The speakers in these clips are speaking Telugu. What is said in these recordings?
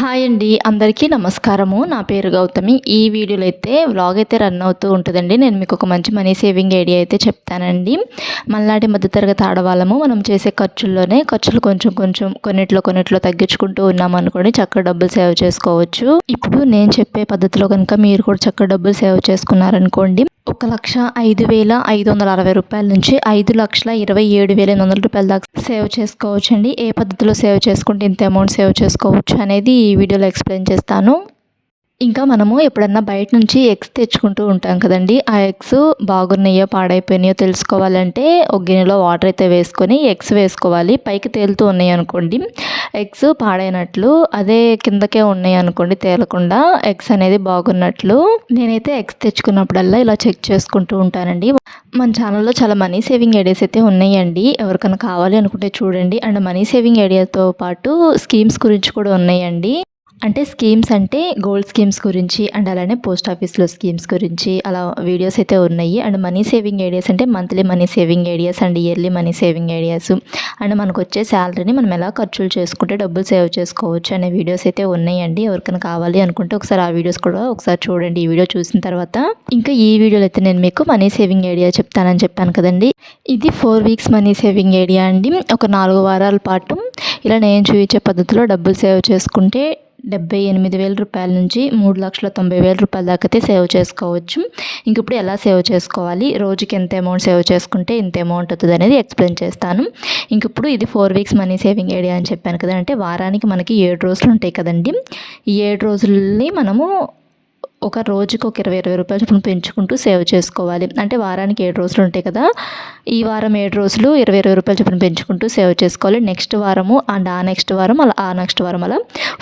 హాయ్ అండి, అందరికీ నమస్కారము. నా పేరు గౌతమి. ఈ వీడియోలో అయితే వ్లాగ్ అయితే రన్ అవుతూ ఉంటుందండి. నేను మీకు ఒక మంచి మనీ సేవింగ్ ఐడియా అయితే చెప్తానండి. మనలాంటి మధ్యతరగతి ఆడవాళ్ళము మనం చేసే ఖర్చులు కొంచెం కొంచెం కొన్నిట్లో తగ్గించుకుంటూ ఉన్నామనుకోండి, చక్కగా డబ్బులు సేవ్ చేసుకోవచ్చు. ఇప్పుడు నేను చెప్పే పద్ధతిలో కనుక మీరు కూడా చక్కగా డబ్బులు సేవ్ చేసుకున్నారనుకోండి, 1,05,560 రూపాయల నుంచి 5,27,800 రూపాయల దాకా సేవ్ చేసుకోవచ్చు అండి. ఏ పద్ధతిలో సేవ్ చేసుకుంటే ఇంత అమౌంట్ సేవ్ చేసుకోవచ్చు అనేది ఈ వీడియోలో ఎక్స్ప్లెయిన్ చేస్తాను. ఇంకా మనము ఎప్పుడన్నా బయట నుంచి ఎగ్స్ తెచ్చుకుంటూ ఉంటాం కదండి. ఆ ఎగ్స్ బాగున్నాయో పాడైపోయినాయో తెలుసుకోవాలంటే ఒక గిన్నెలో వాటర్ అయితే వేసుకొని ఎగ్స్ వేసుకోవాలి. పైకి తేలుతూ ఉన్నాయి అనుకోండి ఎగ్స్ పాడైనట్లు, అదే కిందకే ఉన్నాయి అనుకోండి తేలకుండా ఎగ్స్ అనేది బాగున్నట్లు. నేనైతే ఎగ్స్ తెచ్చుకున్నప్పుడల్లా ఇలా చెక్ చేసుకుంటూ ఉంటానండి. మన ఛానల్లో చాలా మనీ సేవింగ్ ఐడియాస్ అయితే ఉన్నాయండి. ఎవరికైనా కావాలి అనుకుంటే చూడండి. అండ్ మనీ సేవింగ్ ఐడియాతో పాటు స్కీమ్స్ గురించి కూడా ఉన్నాయండి. అంటే స్కీమ్స్ అంటే గోల్డ్ స్కీమ్స్ గురించి అండ్ అలానే పోస్ట్ ఆఫీస్లో స్కీమ్స్ గురించి అలా వీడియోస్ అయితే ఉన్నాయి. అండ్ మనీ సేవింగ్ ఐడియాస్ అంటే monthly money saving ideas and yearly money saving ideas and మనకు వచ్చే శాలరీని మనం ఎలా ఖర్చులు చేసుకుంటే డబ్బులు సేవ్ చేసుకోవచ్చు అనే వీడియోస్ అయితే ఉన్నాయండి. ఎవరికైనా కావాలి అనుకుంటే ఒకసారి ఆ వీడియోస్ కూడా ఒకసారి చూడండి. ఈ వీడియో చూసిన తర్వాత ఇంకా ఈ వీడియోలో అయితే నేను మీకు మనీ సేవింగ్ ఐడియా చెప్తానని చెప్పాను కదండి. ఇది 4 వీక్స్ మనీ సేవింగ్ ఐడియా అండి. ఒక 4 వారాల పాటు ఇలా నేను చూపించే పద్ధతిలో డబ్బులు సేవ్ చేసుకుంటే 78,000 రూపాయల నుంచి 3,90,000 రూపాయల దాకా అయితే సేవ్ చేసుకోవచ్చు. ఇంక ఇప్పుడు ఎలా సేవ్ చేసుకోవాలి, రోజుకి ఎంత అమౌంట్ సేవ్ చేసుకుంటే ఇంత అమౌంట్ అవుతుంది అనేది ఎక్స్ప్లెయిన్ చేస్తాను. ఇంక ఇప్పుడు ఇది 4 వీక్స్ మనీ సేవింగ్ ఐడియా అని చెప్పాను కదా. అంటే వారానికి మనకి 7 రోజులు ఉంటాయి కదండి. ఈ 7 రోజుల్ని మనము ఒక రోజుకి ఒక 20 రూపాయలు చొప్పున పెంచుకుంటూ సేవ్ చేసుకోవాలి. అంటే వారానికి 7 రోజులు ఉంటాయి కదా. ఈ వారం 7 రోజులు 20 రూపాయలు చొప్పున పెంచుకుంటూ సేవ్ చేసుకోవాలి. నెక్స్ట్ వారము అండ్ ఆ నెక్స్ట్ వారం అలా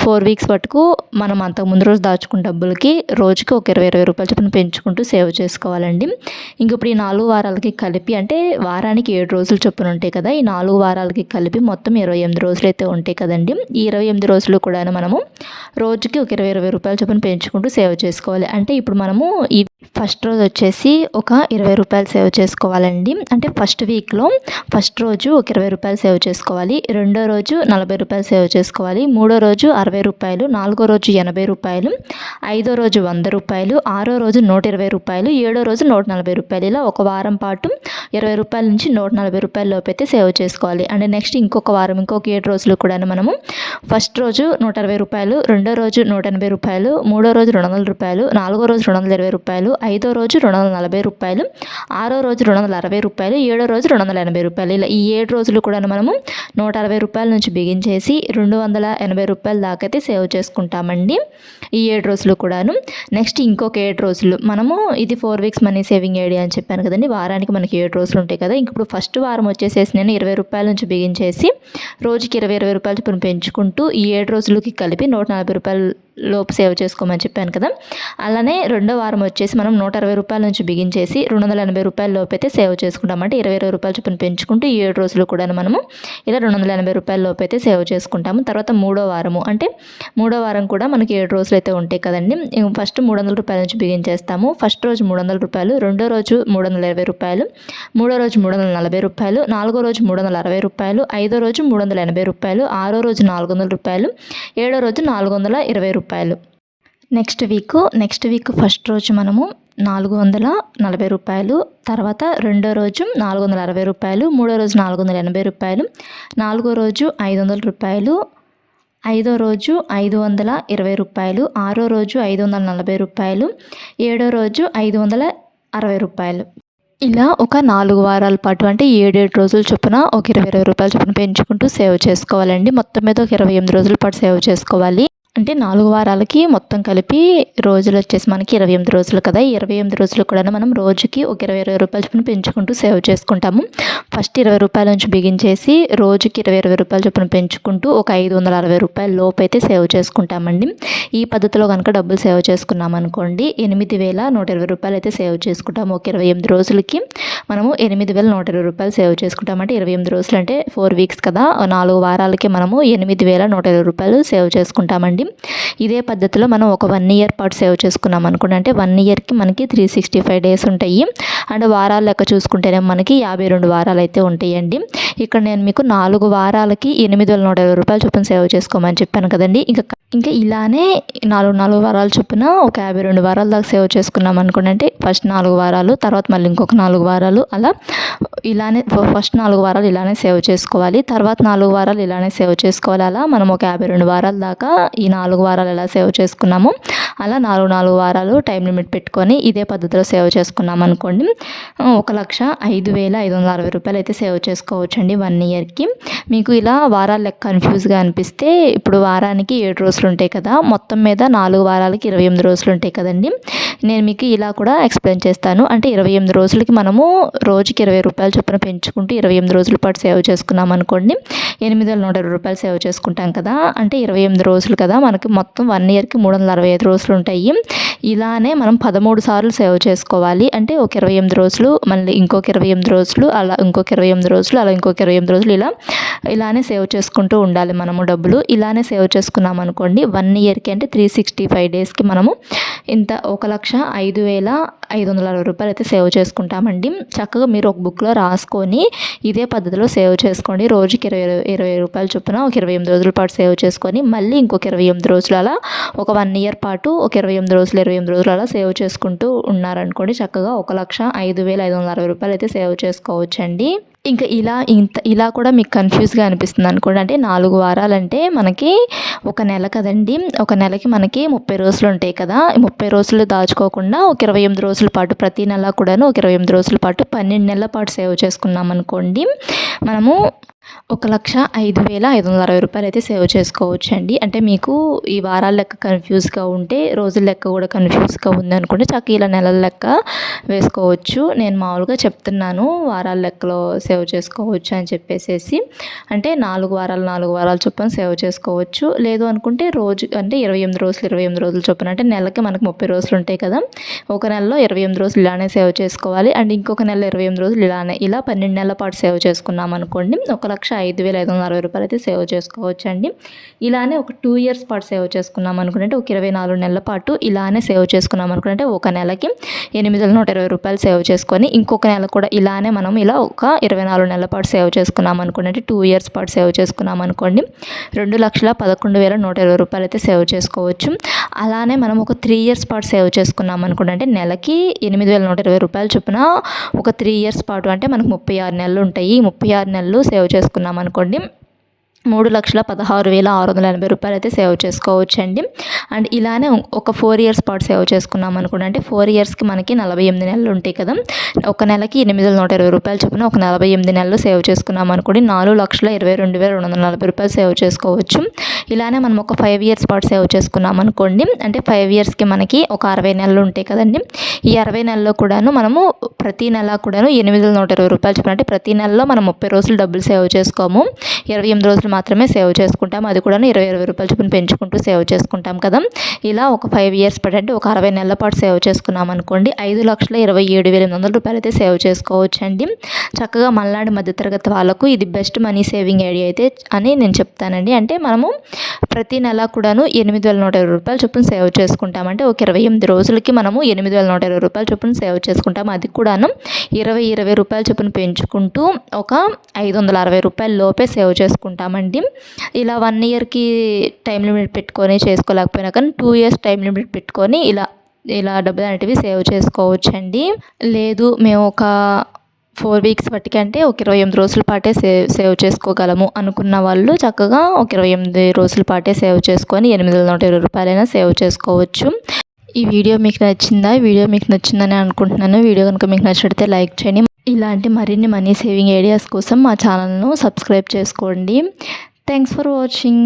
4 వీక్స్ వరకు మనం అంతకు ముందు రోజు దాచుకున్న డబ్బులకి రోజుకి ఒక 20 రూపాయలు చొప్పున పెంచుకుంటూ సేవ్ చేసుకోవాలండి. ఇంక ఇప్పుడు ఈ 4 వారాలకి కలిపి అంటే వారానికి 7 రోజులు చొప్పున ఉంటాయి కదా. ఈ 4 వారాలకి కలిపి మొత్తం 28 రోజులు అయితే ఉంటాయి కదండి. ఈ 28 రోజులు కూడా మనము రోజుకి ఒక 20 రూపాయలు చొప్పున పెంచుకుంటూ సేవ్ చేసుకోవాలి. అంటే ఇప్పుడు మనము ఈ ఫస్ట్ రోజు వచ్చేసి ఒక 20 రూపాయలు సేవ్ చేసుకోవాలండి. అంటే ఫస్ట్ వీక్లో ఫస్ట్ రోజు ఒక 20 రూపాయలు సేవ్ చేసుకోవాలి. రెండో రోజు 40 రూపాయలు సేవ్ చేసుకోవాలి. మూడో రోజు 60 రూపాయలు, నాలుగో రోజు 80 రూపాయలు, ఐదో రోజు 100 రూపాయలు, ఆరో రోజు 120 రూపాయలు, ఏడో రోజు 140 రూపాయలు. ఇలా ఒక వారం పాటు 20 రూపాయల నుంచి 140 రూపాయల లోపు అయితే సేవ్ చేసుకోవాలి. అండ్ నెక్స్ట్ ఇంకొక వారం ఇంకొక 7 రోజులు కూడా మనము ఫస్ట్ రోజు 160 రూపాయలు, రెండో రోజు 180 రూపాయలు, మూడో రోజు 200 రూపాయలు, నాలుగో రోజు 220 రూపాయలు, ఐదో రోజు 240 రూపాయలు, ఆరో రోజు 260 రూపాయలు, ఏడో రోజు 280 రూపాయలు. ఇలా ఈ 7 రోజులు కూడా మనము 160 రూపాయల నుంచి బిగించేసి 280 రూపాయల దాకా అయితే సేవ్ చేసుకుంటామండి ఈ 7 రోజులు కూడాను. నెక్స్ట్ ఇంకొక 7 రోజులు మనము ఇది 4 వీక్స్ మనీ సేవింగ్ ఐడియా అని చెప్పాను కదండి. వారానికి మనకి 7 రోజులు ఉంటాయి కదా. ఇంక ఇప్పుడు ఫస్ట్ వారం వచ్చేసేసి నేను 20 రూపాయల నుంచి బిగించేసి రోజుకి 20 రూపాయలు చొప్పున పెంచుకుంటూ ఈ 7 రోజులకి కలిపి 140 రూపాయలు లోపు సేవ్ చేసుకోమని చెప్పాను కదా. అలానే రెండో వారం వచ్చేసి మనం 160 రూపాయల నుంచి బిగించేసి 280 రూపాయల లోపు అయితే సేవ్ చేసుకుంటాం. అంటే 20 రూపాయలు చొప్పున పెంచుకుంటూ ఈ 7 రోజులు కూడా మనము ఇలా 280 రూపాయల లోపు అయితే సేవ్ చేసుకుంటాము. తర్వాత మూడో వారం కూడా మనకి 7 రోజులు అయితే ఉంటాయి కదండి. ఫస్ట్ 300 రూపాయల నుంచి బిగించేస్తాము. ఫస్ట్ రోజు 300 రూపాయలు, రెండో రోజు 320 రూపాయలు, మూడో రోజు 340 రూపాయలు, నాలుగో రోజు 360 రూపాయలు, ఐదో రోజు 380 రూపాయలు, ఆరో రోజు 400 రూపాయలు, ఏడో రోజు 420 రూపాయలు. నెక్స్ట్ వీక్ ఫస్ట్ రోజు మనము 440 రూపాయలు, తర్వాత రెండో రోజు 460 రూపాయలు, మూడో రోజు 480 రూపాయలు, నాలుగో రోజు 500 రూపాయలు, ఐదో రోజు 520 రూపాయలు, ఆరో రోజు 540 రూపాయలు, ఏడో రోజు 560 రూపాయలు. ఇలా ఒక 4 వారాల పాటు అంటే 7 రోజుల చొప్పున ఒక 20 రూపాయల చొప్పున పెంచుకుంటూ సేవ్ చేసుకోవాలండి. మొత్తం మీద ఒక 28 రోజుల పాటు సేవ్ చేసుకోవాలి. అంటే 4 వారాలకి మొత్తం కలిపి రోజులు వచ్చేసి మనకి 28 రోజులు కదా. 28 రోజులు కూడా మనం రోజుకి ఒక 20 రూపాయల చొప్పున పెంచుకుంటూ సేవ్ చేసుకుంటాము. ఫస్ట్ 20 రూపాయల నుంచి బిగించేసి రోజుకి 20 రూపాయల చొప్పున పెంచుకుంటూ ఒక 560 రూపాయల లోపు అయితే సేవ్ చేసుకుంటామండి. ఈ పద్ధతిలో కనుక డబ్బులు సేవ్ చేసుకున్నాం అనుకోండి 8,120 రూపాయలు అయితే సేవ్ చేసుకుంటాము. ఒక 28 రోజులకి మనము 8,120 రూపాయలు సేవ్ చేసుకుంటాం. అంటే 28 రోజులు అంటే 4 వీక్స్ కదా. 4 వారాలకి మనము 8,120 రూపాయలు సేవ్ చేసుకుంటామండి. ఇదే పద్ధతిలో మనం ఒక 1 ఇయర్ పాటు సేవ్ చేసుకున్నాం అనుకోండి, అంటే 1 ఇయర్కి మనకి 365 డేస్ ఉంటాయి. అండ్ వారాల లెక్క చూసుకుంటేనే మనకి 52 వారాలు అయితే ఉంటాయండి. ఇక్కడ నేను మీకు 4 వారాలకి 8,120 రూపాయలు చొప్పున సేవ్ చేసుకోమని చెప్పాను కదండి. ఇంకా ఇలానే 4 వారాల చొప్పున ఒక 52 వారాల దాకా సేవ్ చేసుకున్నాం అనుకోండి, అంటే ఫస్ట్ 4 వారాలు, తర్వాత మళ్ళీ ఇంకొక 4 వారాలు, అలా ఇలానే ఫస్ట్ 4 వారాలు ఇలానే సేవ్ చేసుకోవాలి, తర్వాత 4 వారాలు ఇలానే సేవ్ చేసుకోవాలి. అలా మనం ఒక 52 వారాల దాకా ఈ 4 వారాలు ఎలా సేవ్ చేసుకున్నాము అలా 4 వారాలు టైం లిమిట్ పెట్టుకొని ఇదే పద్ధతిలో సేవ్ చేసుకున్నాం అనుకోండి, 1,05,560 రూపాయలు అయితే సేవ్ చేసుకోవచ్చండి 1 ఇయర్కి. మీకు ఇలా వారాల లెక్క కన్ఫ్యూజ్గా అనిపిస్తే, ఇప్పుడు వారానికి 7 రోజులు ఉంటాయి కదా, మొత్తం మీద 4 వారాలకి 28 రోజులు ఉంటాయి కదండి. నేను మీకు ఇలా కూడా ఎక్స్ప్లెయిన్ చేస్తాను. అంటే 28 రోజులకి మనము రోజుకి 20 రూపాయలు చొప్పున పెంచుకుంటూ 28 రోజుల పాటు సేవ్ చేసుకున్నాం అనుకోండి, 8,120 రూపాయలు సేవ్ చేసుకుంటాం కదా. అంటే 28 రోజులు కదా, మనకి మొత్తం 1 ఇయర్కి 365 రోజులు ఉంటాయి. ఇలానే మనం 13 సార్లు సేవ్ చేసుకోవాలి. అంటే ఒక 28 రోజులు, మళ్ళీ ఇంకొక 28 రోజులు, అలా ఇంకొక 28 రోజులు, అలా ఇంకొక 28 రోజులు, ఇలానే సేవ్ చేసుకుంటూ ఉండాలి మనము డబ్బులు. ఇలానే సేవ్ చేసుకున్నాం అనుకోండి 1 ఇయర్కి, అంటే 365 డేస్కి మనము ఇంత 1,05,560 రూపాయలు అయితే సేవ్ చేసుకుంటామండి. చక్కగా మీరు ఒక బుక్లో రాసుకొని ఇదే పద్ధతిలో సేవ్ చేసుకోండి. రోజుకి 20 రూపాయలు చొప్పున ఒక 28 రోజుల పాటు సేవ్ చేసుకొని, మళ్ళీ ఇంకొక 28 రోజులు, అలా ఒక 1 ఇయర్ పాటు ఒక 28 రోజులు అలా సేవ్ చేసుకుంటూ ఉన్నారనుకోండి, చక్కగా 1,05,560 రూపాయలు అయితే సేవ్ చేసుకోవచ్చండి. ఇంకా ఇలా కూడా మీకు కన్ఫ్యూజ్గా అనిపిస్తుంది అనుకోండి, అంటే 4 వారాలంటే మనకి ఒక నెల కదండి. ఒక నెలకి మనకి 30 రోజులు ఉంటాయి కదా. 30 రోజులు దాచుకోకుండా ఒక 28 రోజుల పాటు, ప్రతి నెల కూడాను ఒక 28 రోజుల పాటు 12 నెలల పాటు సేవ్ చేసుకున్నాం అనుకోండి, మనము 1,05,560 రూపాయలు అయితే సేవ్ చేసుకోవచ్చండి. అంటే మీకు ఈ వారాల లెక్క కన్ఫ్యూజ్గా ఉంటే, రోజుల లెక్క కూడా కన్ఫ్యూజ్గా ఉందనుకుంటే చక్కగా ఇలా నెలల లెక్క వేసుకోవచ్చు. నేను మామూలుగా చెప్తున్నాను వారాల లెక్కలో సేవ్ చేసుకోవచ్చు అని చెప్పేసి. అంటే 4 వారాలు చొప్పున సేవ్ చేసుకోవచ్చు. లేదు అనుకుంటే రోజు, అంటే 28 రోజులు చొప్పున, అంటే నెలకి మనకు 30 రోజులు ఉంటాయి కదా, ఒక నెలలో 28 రోజులు ఇలానే సేవ్ చేసుకోవాలి. అండ్ ఇంకొక నెల 28 రోజులు ఇలా 12 నెలల పాటు సేవ్ చేసుకున్నాం అనుకోండి, 1,05,560 రూపాయలు అయితే సేవ్ చేసుకోవచ్చండి. ఇలానే ఒక 2 ఇయర్స్ పాటు సేవ్ చేసుకున్నాం అనుకుంటే, ఒక 24 నెలల పాటు ఇలానే సేవ్ చేసుకున్నాం అనుకుంటే, ఒక నెలకి 8,120 రూపాయలు సేవ్ చేసుకొని, ఇంకొక నెల కూడా ఇలానే మనం ఇలా ఒక 24 నెలల పాటు సేవ్ చేసుకున్నాం అనుకోండి, అంటే 2 ఇయర్స్ పాటు సేవ్ చేసుకున్నాం అనుకోండి, 2,11,120 రూపాయలు అయితే సేవ్ చేసుకోవచ్చు. అలానే మనం ఒక 3 ఇయర్స్ పాటు సేవ్ చేసుకున్నాం అనుకోండి, అంటే నెలకి 8,120 రూపాయలు చొప్పున ఒక 3 ఇయర్స్ పాటు, అంటే మనకు 36 నెలలు ఉంటాయి. ఈ 36 నెలలు సేవ్ చేసుకున్నాం అనుకోండి, 3,16,680 రూపాయలు అయితే సేవ్ చేసుకోవచ్చండి. అండ్ ఇలానే ఒక 4 ఇయర్స్ పాటు సేవ్ చేసుకున్నాం అనుకోండి, అంటే 4 ఇయర్స్కి మనకి 48 నెలలు ఉంటాయి కదా. ఒక నెలకి 8,120 రూపాయలు చొప్పున ఒక 48 నెలలు సేవ్ చేసుకున్నాం అనుకోండి, 4,22,240 రూపాయలు సేవ్ చేసుకోవచ్చు. ఇలానే మనం ఒక 5 ఇయర్స్ పాటు సేవ్ చేసుకున్నాం అనుకోండి, అంటే 5 ఇయర్స్కి మనకి ఒక 60 నెలలు ఉంటాయి కదండి. ఈ 60 నెలల్లో కూడాను మనము ప్రతి నెల కూడాను 8,120 రూపాయలు చొప్పున, అంటే ప్రతి నెలలో మనం 30 రోజులు డబ్బులు సేవ్ చేసుకోము, 28 రోజులు మాత్రమే సేవ్ చేసుకుంటాం. అది కూడా 20 రూపాయల చొప్పున పెంచుకుంటూ సేవ్ చేసుకుంటాం కదా. ఇలా ఒక 5 ఇయర్స్ పాటు, అంటే ఒక 60 నెలల పాటు సేవ్ చేసుకున్నాం అనుకోండి, 5,27,800 రూపాయలు అయితే సేవ్ చేసుకోవచ్చండి. చక్కగా మల్నాడు మధ్యతరగతి వాళ్ళకు ఇది బెస్ట్ మనీ సేవింగ్ ఐడియా అయితే అని నేను చెప్తానండి. అంటే మనము ప్రతి నెల కూడాను 8,120 రూపాయలు చొప్పున సేవ్ చేసుకుంటాం. అంటే ఒక 28 రోజులకి మనము 8,120 రూపాయలు చొప్పున సేవ్ చేసుకుంటాం. అది కూడాను 20 రూపాయల చొప్పున పెంచుకుంటూ ఒక 560 రూపాయల లోపే సేవ్ చేసుకుంటామండి. ఇలా 1 ఇయర్కి టైం లిమిట్ పెట్టుకొని చేసుకోలేకపోయినా కానీ 2 ఇయర్స్ టైం లిమిట్ పెట్టుకొని ఇలా డబ్బులు అనేటివి సేవ్ చేసుకోవచ్చండి. లేదు మేము ఒక 4 వీక్స్ బట్టికి, అంటే ఒక 28 రోజుల పాటే సేవ్ చేసుకోగలము అనుకున్న వాళ్ళు చక్కగా ఒక 28 రోజుల పాటే సేవ్ చేసుకొని 8,120 రూపాయలైనా సేవ్ చేసుకోవచ్చు. ఈ వీడియో మీకు నచ్చిందా? ఈ వీడియో మీకు నచ్చిందని అనుకుంటున్నాను. వీడియో కనుక మీకు నచ్చితే లైక్ చేయండి. ఇలాంటి మరిన్ని మనీ సేవింగ్ ఐడియాస్ కోసం మా ఛానల్ను సబ్స్క్రైబ్ చేసుకోండి. Thanks for watching.